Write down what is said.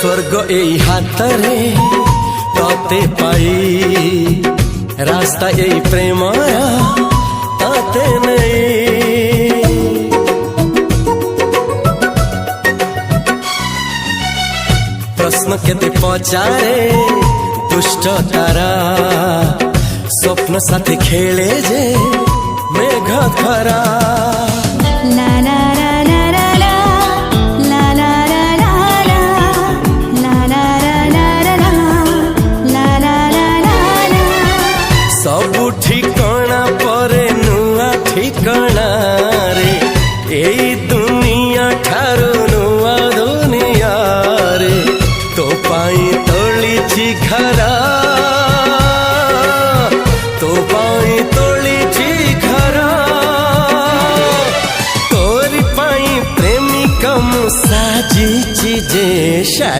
स्वर्ग एई हातरे तते पाई रास्ता एई प्रेमया तते नहीं। प्रश्न केते पचारे दुष्ट तारा स्वप्न साथी खेले जे मेघ खरा। ला ला ला ला ला ला ला ला ला ला ला ला ला ला। सबु ठिकाना परे नुआ ठिकाना रे एई दुनिया ठारू नुआ दुनिया रे। तो पाई तोलिछि घरा तो पाई तोलिछि घरा तोरी पाई प्रेमिका मु साजिछि जे।